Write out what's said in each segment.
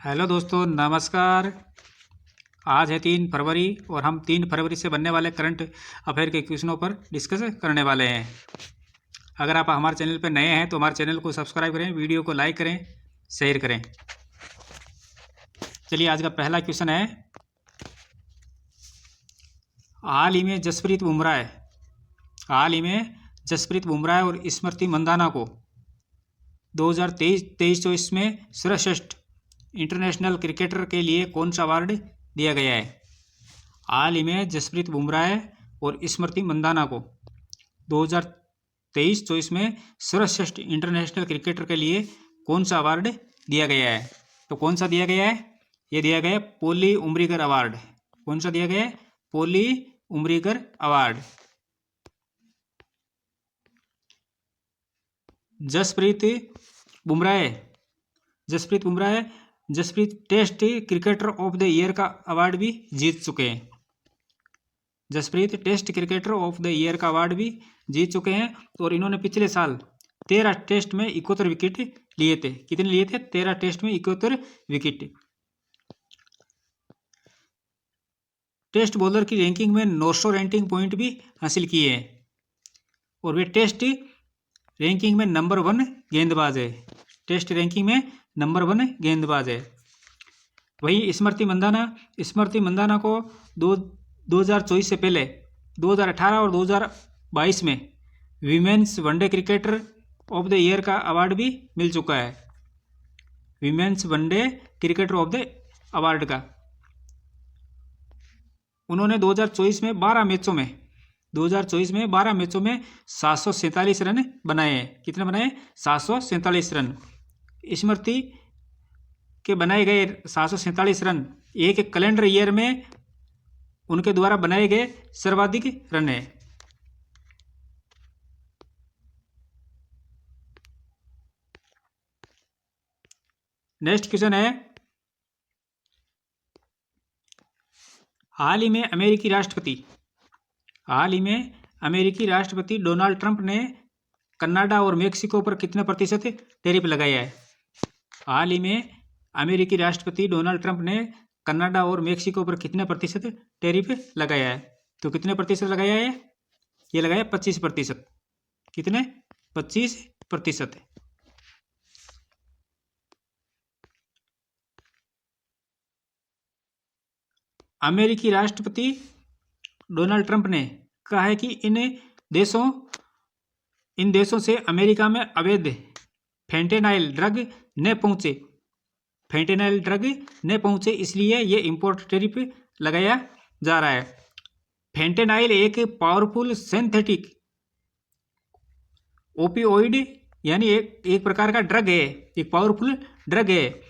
Hello दोस्तों, नमस्कार। आज है 3 फरवरी और हम 3 फरवरी से बनने वाले करंट अफेयर के क्वेश्चनों पर डिस्कस करने वाले हैं। अगर आप हमारे चैनल पर नए हैं तो हमारे चैनल को सब्सक्राइब करें, वीडियो को लाइक करें, शेयर करें। चलिए, आज का पहला क्वेश्चन है, हाल ही में जसप्रीत बुमराह और स्मृति मंदाना को 2023-24 में सर्वश्रेष्ठ इंटरनेशनल क्रिकेटर के लिए कौन सा अवार्ड दिया गया है। हाल ही में जसप्रीत बुमराह और स्मृति मंदाना को 2023-24 में सर्वश्रेष्ठ इंटरनेशनल क्रिकेटर के लिए कौन सा अवार्ड दिया गया है। तो कौन सा दिया गया है? ये दिया गया है पॉली उमरीगर अवार्ड। कौन सा दिया गया है? Polly Umrigar award. Jasprit Bumrah Jasprit test cricketer of the year का अवार्ड भी जीत चुके हैं। Jasprit test cricketer of the year का अवार्ड भी जीत चुके हैं और इन्होंने पिछले साल 13 टेस्ट में 71 विकेट लिए थे। कितने लिए थे? 13 टेस्ट में 71 विकेट। टेस्ट बॉलर की रैंकिंग में 900 रैंकिंग पॉइंट भी हासिल किए हैं और वे टेस्ट रैंकिंग में नंबर 1 गेंदबाज है। टेस्ट रैंकिंग में नंबर 1 गेंदबाज है। वहीं स्मृति मंदाना को 2024 से पहले 2018 और 2022 में women's one day cricketer of the year का अवार्ड भी मिल चुका है। Women's one day cricketer of the award का उन्होंने 2024 में 12 मैचों में 747 रन बनाए हैं। कितने बनाए? 747 रन। स्मृति के बनाए गए 747 रन एक कैलेंडर ईयर में उनके द्वारा बनाए गए सर्वाधिक रन है। नेक्स्ट क्वेश्चन है, हाल ही में अमेरिकी राष्ट्रपति डोनाल्ड ट्रंप ने कनाडा और मेक्सिको पर कितने प्रतिशत टैरिफ लगाया है। हाल ही में अमेरिकी राष्ट्रपति डोनाल्ड ट्रंप ने कनाडा और मेक्सिको पर कितने प्रतिशत टैरिफ लगाया है। तो कितने प्रतिशत लगाया है? ये लगाया 25%। कितने? 25%। अमेरिकी राष्ट्रपति डोनाल्ड ट्रंप ने कहा है कि इन देशों से अमेरिका में अवैध फेंटेनाइल ड्रग न पहुंचे, इसलिए ये इंपोर्ट टैरिफ लगाया जा रहा है। फेंटेनाइल एक पावरफुल सिंथेटिक ओपियोइड यानी एक प्रकार का ड्रग है, एक पावरफुल ड्रग है।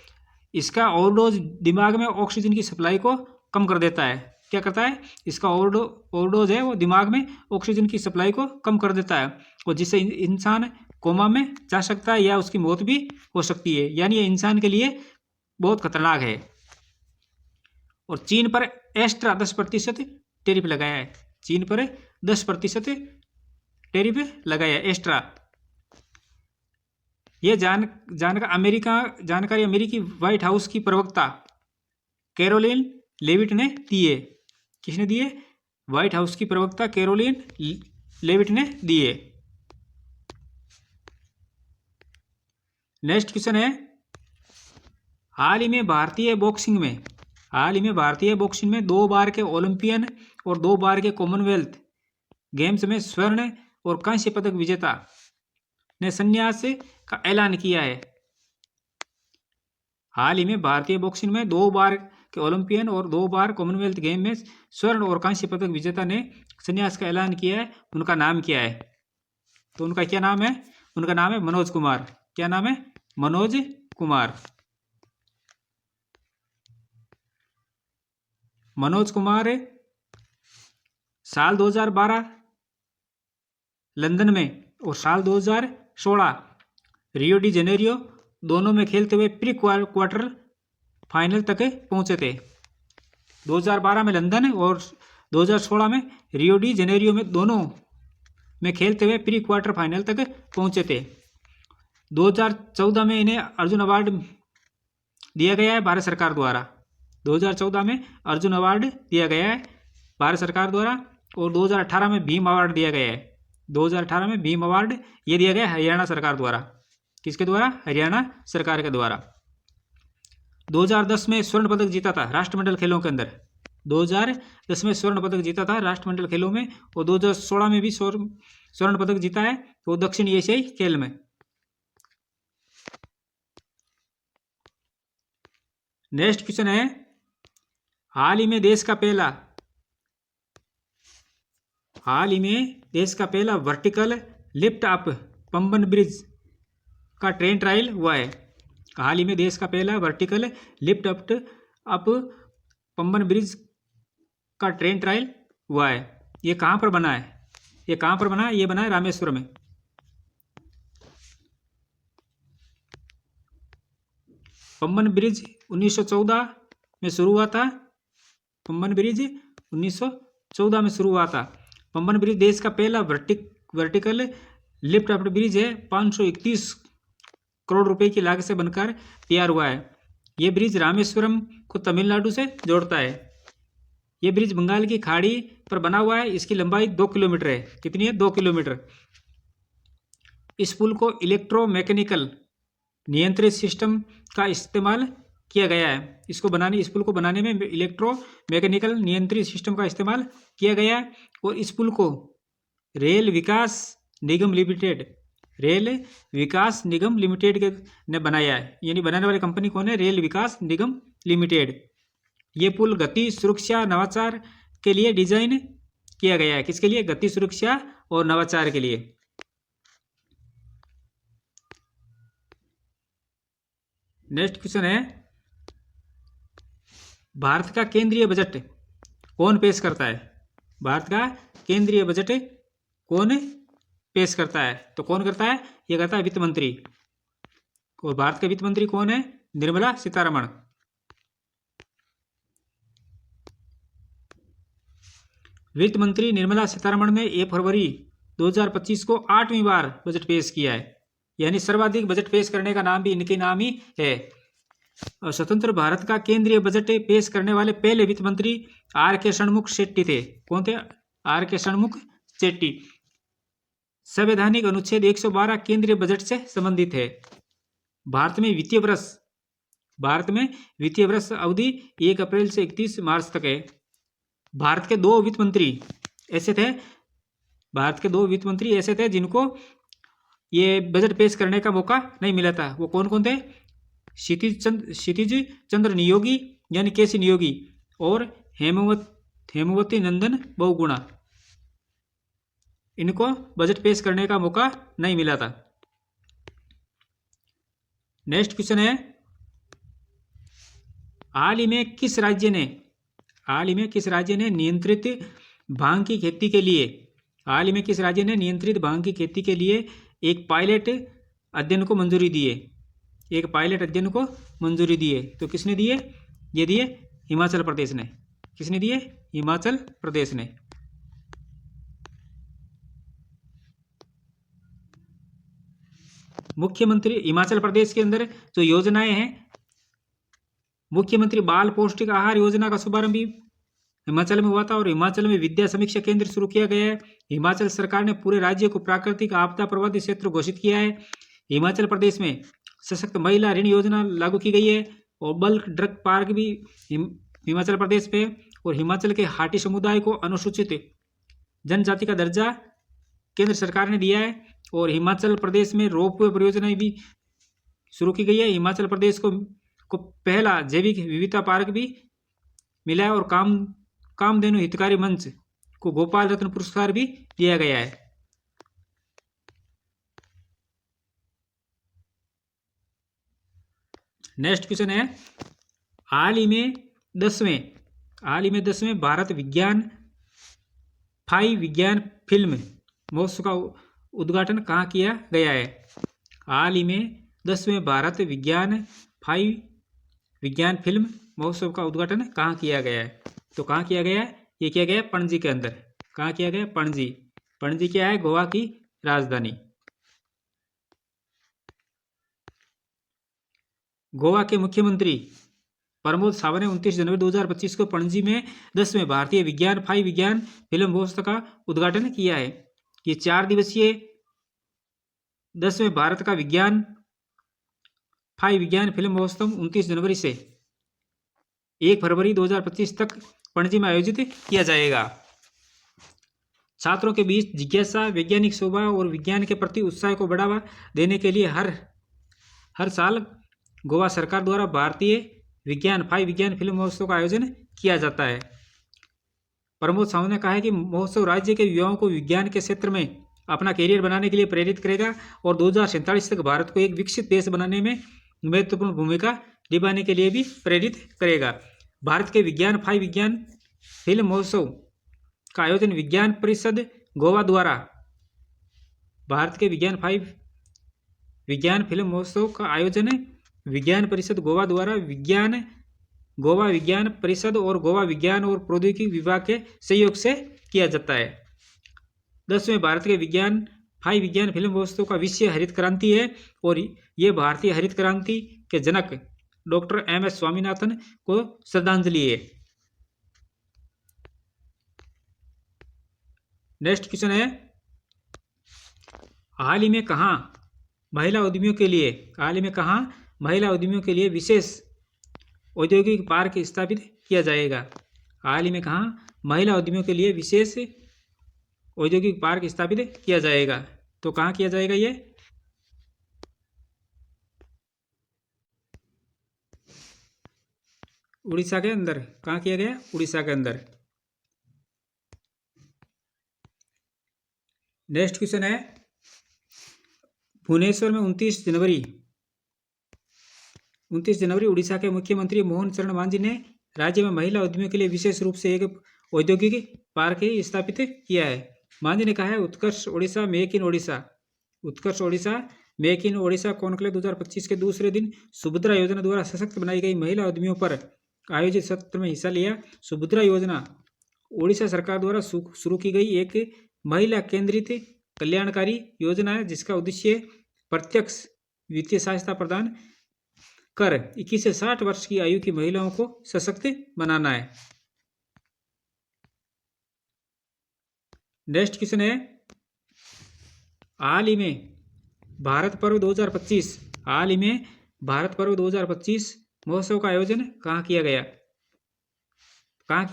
इसका ओवरडोज दिमाग में ऑक्सीजन की सप्लाई को कम कर देता है। क्या करता है? इसका ओवरडोज है वो दिमाग में ऑक्सीजन की सप्लाई को कम कर देता है और जिससे इंसान कोमा में जा सकता है या उसकी मौत भी हो सकती है। यानी ये इंसान के लिए बहुत खतरनाक है। और चीन पर एक्स्ट्रा 10% टैरिफ लगाया है। चीन पर 10% टैरिफ लगाया एक्स्ट्रा। ये जानकारी अमेरिकी व्हाइट हाउस की प्रवक्ता कैरोलिन लेविट ने दी है। किसने दी है? व्हाइट हाउस की प्रवक्ता कैरोलिन लेविट ने दी है। नेक्स्ट क्वेश्चन है, हाल ही में भारतीय बॉक्सिंग में 2 बार के ओलंपियन और 2 बार के कॉमनवेल्थ गेम्स में स्वर्ण और कांस्य पदक विजेता ने संन्यास का ऐलान किया है। हाल ही में भारतीय बॉक्सिंग में 2 बार के ओलंपियन और 2 बार कॉमनवेल्थ गेम में स्वर्ण और कांस्य पदक विजेता ने संन्यास का ऐलान किया है। उनका नाम क्या है? तो उनका क्या नाम है? उनका नाम है मनोज कुमार। क्या नाम है? मनोज कुमार। मनोज कुमार साल 2012 लंदन में और साल 2016 रियो डी जेनेरियो दोनों में खेलते हुए प्री क्वार्टर फाइनल तक पहुंचे थे। 2012 में लंदन और 2016 में रियो डी जेनेरियो में दोनों में खेलते हुए प्री क्वार्टर फाइनल तक पहुंचे थे। 2014 में इन्हें अर्जुन अवार्ड दिया गया है भारत सरकार द्वारा। 2014 में अर्जुन अवार्ड दिया गया है भारत सरकार द्वारा, और 2018 में भीम अवार्ड दिया गया है। 2018 में भीम अवार्ड ये दिया गया हरियाणा सरकार द्वारा। किसके द्वारा? हरियाणा सरकार के द्वारा। 2010 में स्वर्ण पदक जीता था राष्ट्रमंडल खेलों के अंदर। 2010 में स्वर्ण पदक जीता था राष्ट्रमंडल खेलों में, और 2016 में भी स्वर्ण पदक जीता है वो दक्षिण एशियाई खेल में। नेक्स्ट क्वेश्चन है, हाल ही में देश का पहला vertical lift up Pamban bridge का ट्रेन ट्रायल हुआ है। हाल ही में देश का पहला vertical lift up Pamban bridge का ट्रेन ट्रायल हुआ है। ये कहाँ पर बना है? ये बना है रामेश्वरम में। पंबन ब्रिज 1914 में शुरू हुआ था। पंबन ब्रिज 1914 में शुरू हुआ था। पंबन ब्रिज देश का पहला वर्टिकल लिफ्ट अप ब्रिज है। 531 करोड़ रुपए की लागत से बनकर तैयार हुआ है। ये ब्रिज रामेश्वरम को तमिलनाडु से जोड़ता है। ये ब्रिज बंगाल की खाड़ी पर बना हुआ है। इसकी लंबाई 2 किलोमीटर है। कितनी है? 2 किलोमीटर। इस पुल को इलेक्ट्रोमैकेनिकल नियंत्रित सिस्टम का इस्तेमाल किया गया है। इस पुल को बनाने में इलेक्ट्रोमैकेनिकल नियंत्रित सिस्टम का इस्तेमाल किया गया है। और इस पुल को रेल विकास निगम लिमिटेड ने बनाया है। यानी बनाने वाली कंपनी कौन है? रेल विकास निगम लिमिटेड। ये पुल गति, सुरक्षा, नवाचार के लिए डिजाइन किया गया है। किसके लिए? गति, सुरक्षा और नवाचार के लिए। नेक्स्ट क्वेश्चन है, भारत का केंद्रीय बजट कौन पेश करता है? भारत का केंद्रीय बजट कौन पेश करता है? तो कौन करता है? यह करता है वित्त मंत्री। और भारत के वित्त मंत्री कौन है? निर्मला सीतारमण। वित्त मंत्री निर्मला सीतारमण ने 1 फरवरी 2025 को 8वीं बार बजट पेश किया है। यानी सर्वाधिक बजट पेश करने का नाम भी इनके नाम ही है। और स्वतंत्र भारत का केंद्रीय बजट पेश करने वाले पहले वित्त मंत्री R.K. षणमुख शेट्टी थे। कौन थे? R.K. षणमुख शेट्टी। संवैधानिक अनुच्छेद 112 केंद्रीय बजट से संबंधित है। भारत में वित्तीय वर्ष अवधि 1 अप्रैल से 31 मार्च तक है। भारत के दो वित्त मंत्री ऐसे थे जिनको ये बजट पेश करने का मौका नहीं मिला था। वो कौन कौन थे? क्षितिज चंद्र नियोगी यानी केसी नियोगी और हेमवती नंदन बहुगुणा। इनको बजट पेश करने का मौका नहीं मिला था। नेक्स्ट क्वेश्चन है, हाल ही में किस राज्य ने नियंत्रित भांग की खेती के लिए एक पायलट अध्ययन को मंजूरी दी है। तो किसने दिए? ये दिए हिमाचल प्रदेश ने। किसने दिए? हिमाचल प्रदेश ने। मुख्यमंत्री हिमाचल प्रदेश के अंदर जो योजनाएं हैं, मुख्यमंत्री बाल पौष्टिक आहार योजना का शुभारंभ भी हिमाचल में हुआ था। और हिमाचल में विद्या समीक्षा केंद्र शुरू किया गया है। हिमाचल सरकार ने पूरे राज्य को प्राकृतिक आपदा प्रभावित क्षेत्र घोषित किया है। हिमाचल प्रदेश में सशक्त महिला ऋण योजना लागू की गई है। और बल्क ड्रग पार्क भी हिमाचल प्रदेश में। और हिमाचल के हाटी समुदाय को अनुसूचित जनजाति का दर्जा केंद्र सरकार ने दिया है। और हिमाचल प्रदेश में रोपवे परियोजना भी शुरू की गई है। हिमाचल प्रदेश को पहला जैविक विविधता पार्क भी मिला है। और कामधेनु हितकारी मंच को गोपाल रत्न पुरस्कार भी दिया गया है। नेक्स्ट क्वेश्चन है, हाल ही में 10वें भारत विज्ञान फिल्म महोत्सव का उद्घाटन कहाँ किया गया है? हाल ही में 10वें भारत विज्ञान फिल्म महोत्सव का उद्घाटन कहाँ किया गया है? तो कहाँ किया गया है? ये किया गया पणजी के अंदर। कहाँ किया गया? पणजी क्या है? गोवा की राजधानी। गोवा के मुख्यमंत्री प्रमोद सावंत ने 29 जनवरी 2025 को पणजी में 10वें भारतीय विज्ञान फाई विज्ञान फिल्म महोत्सव का उद्घाटन किया है। ये 4 दिवसीय 10वें भारत का विज्ञान फाई विज्ञान फिल्म महोत्सव 29 जनवरी से 1 फरवरी 2025 तक पणजी में आयोजित किया जाएगा। छात्रों के बीच जिज्ञासा, वैज्ञानिक शोभा और विज्ञान के प्रति उत्साह को बढ़ावा देने के लिए हर साल गोवा सरकार द्वारा भारतीय विज्ञान फाई विज्ञान फिल्म महोत्सव का आयोजन किया जाता है। प्रमोद सावंत ने कहा है कि महोत्सव राज्य के युवाओं को विज्ञान के क्षेत्र में अपना कैरियर बनाने के लिए प्रेरित करेगा और 2047 तक भारत को एक विकसित देश बनाने में महत्वपूर्ण भूमिका निभाने के लिए भी प्रेरित करेगा। भारत के विज्ञान फाई विज्ञान फिल्म महोत्सव का आयोजन विज्ञान परिषद गोवा द्वारा भारत के विज्ञान फाई विज्ञान फिल्म महोत्सव का आयोजन विज्ञान परिषद गोवा द्वारा गोवा विज्ञान परिषद और गोवा विज्ञान और प्रौद्योगिकी विभाग के सहयोग से किया जाता है। 10वें भारत के विज्ञान फाई विज्ञान फिल्म महोत्सव का विषय हरित क्रांति है और ये भारतीय हरित क्रांति के जनक डॉक्टर MS स्वामीनाथन को श्रद्धांजलि है। नेक्स्ट क्वेश्चन है, हाल ही में कहाँ महिला उद्यमियों के लिए विशेष औद्योगिक पार्क स्थापित किया जाएगा। हाल ही में कहाँ महिला उद्यमियों के लिए विशेष औद्योगिक पार्क स्थापित किया जाएगा। तो कहाँ किया जाएगा ये? उड़ीसा के अंदर। कहाँ किया गया? उड़ीसा के अंदर। नेक्स्ट क्वेश्चन है, भुवनेश्वर में 29 जनवरी उड़ीसा के मुख्यमंत्री मोहन चरण मांझी ने राज्य में महिला उद्यमियों के लिए विशेष रूप से एक औद्योगिक पार्क स्थापित किया है। मांझी ने कहा है, Utkarsh Odisha make in Odisha conclave 2025 के दूसरे दिन सुभद्रा योजना द्वारा सशक्त बनाई गई महिला उद्यमियों पर आयोजित सत्र में हिस्सा लिया। सुभद्रा योजना ओडिशा सरकार द्वारा शुरू की गई एक महिला केंद्रित कल्याणकारी योजना है, जिसका उद्देश्य प्रत्यक्ष वित्तीय सहायता प्रदान कर 21 से 60 वर्ष की आयु की महिलाओं को सशक्त बनाना है। नेक्स्ट क्वेश्चन है, हाल ही में भारत पर्व 2025 महोत्सव का आयोजन कहाँ किया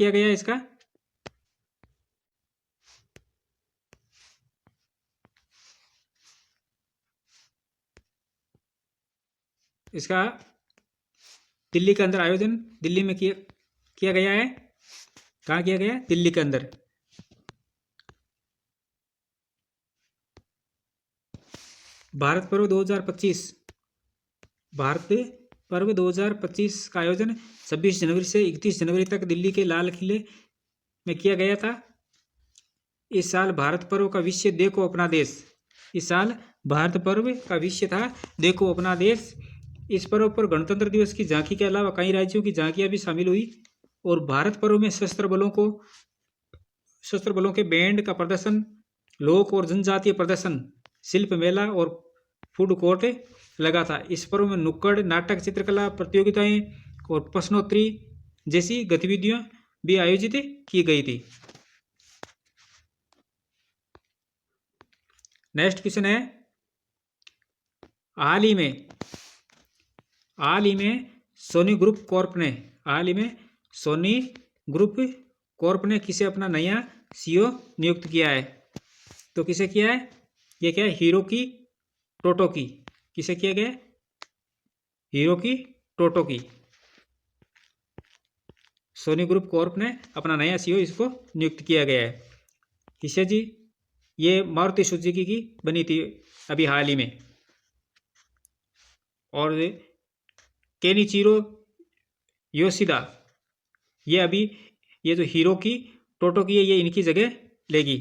गया इसका? इसका दिल्ली के अंदर आयोजन दिल्ली में किया गया है। कहाँ किया गया? दिल्ली के अंदर। भारत पर्व 2025 का आयोजन 26 जनवरी से 31 जनवरी तक दिल्ली के लाल किले में किया गया था। इस साल भारत पर्व का विषय देखो अपना देश। इस साल भारत पर्व का विषय था देखो अपना देश। इस पर्व पर गणतंत्र दिवस की झांकी के अलावा कई राज्यों की झांकियां भी शामिल हुई और भारत पर्व में सशस्त्र बलों के बैंड का प्रदर्शन, लोक और जनजातीय प्रदर्शन, शिल्प मेला और फूड कोर्ट लगा था। इस पर्व में नुक्कड़ नाटक, चित्रकला प्रतियोगिताएं और प्रश्नोत्तरी जैसी गतिविधियां भी आयोजित की गई थी। नेक्स्ट क्वेश्चन है, हाल ही में सोनी ग्रुप कॉर्प ने किसे अपना नया CEO नियुक्त किया है? तो किसे किया है? ये क्या है? हिरोकी टोटोकी। किसे किया गया? हिरोकी टोटोकी। सोनी ग्रुप कॉर्प ने अपना नया CEO इसको नियुक्त किया गया है। किसे जी? ये मारुति सुजुकी की बनी थी अभी हाल ही में। और केनिचिरो योशिदा, ये जो हिरोकी टोटोकी है, ये इनकी जगह लेगी।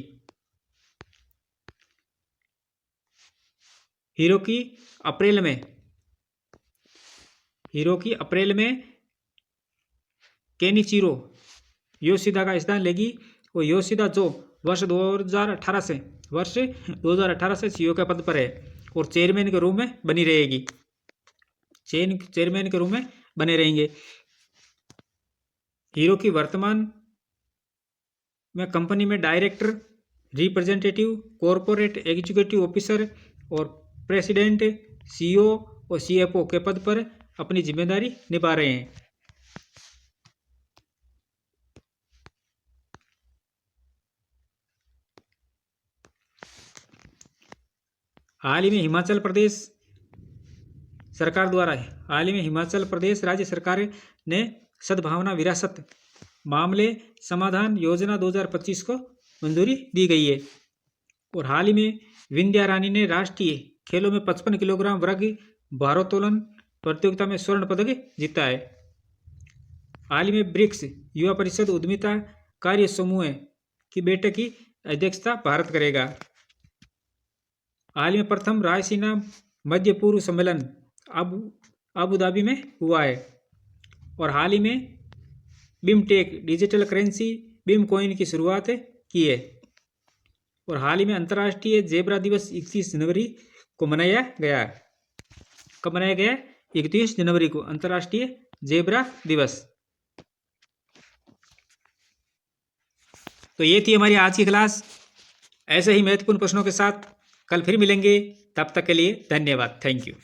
हिरोकी अप्रैल में केनिचिरो योशिदा का स्थान लेगी। और योशिदा जो वर्ष 2018 से CEO के पद पर है और चेयरमैन के रूप में बनी रहेगी। चेयरमैन के रूप में बने रहेंगे। हीरो की वर्तमान में कंपनी में director, representative, corporate executive officer और प्रेसिडेंट, सीईओ और सीएफओ के पद पर अपनी जिम्मेदारी निभा रहे हैं। हाल ही में हिमाचल प्रदेश सरकार द्वारा हाल ही में हिमाचल प्रदेश राज्य सरकार ने सद्भावना विरासत मामले समाधान योजना 2025 को मंजूरी दी गई है। और हाल ही में विंध्या रानी ने राष्ट्रीय खेलों में 55 किलोग्राम वर्ग भारोत्तोलन प्रतियोगिता में स्वर्ण पदक जीता है। हाल ही में ब्रिक्स युवा परिषद उद्यमिता कार्य समूह की बैठक की अध्यक्षता भारत करेगा। हाल ही में प्रथम रायसीना मध्य पूर्व सम्मेलन अबू धाबी में हुआ है। और हाल ही में बिमटेक डिजिटल करेंसी बिम कॉइन की शुरुआत की है। और हाल ही में अंतर्राष्ट्रीय जेब्रा दिवस 31 जनवरी को मनाया गया। कब मनाया गया? 31 जनवरी को अंतर्राष्ट्रीय जेब्रा दिवस। तो ये थी हमारी आज की क्लास। ऐसे ही महत्वपूर्ण प्रश्नों के साथ कल फिर मिलेंगे। तब तक के लिए धन्यवाद। Thank you.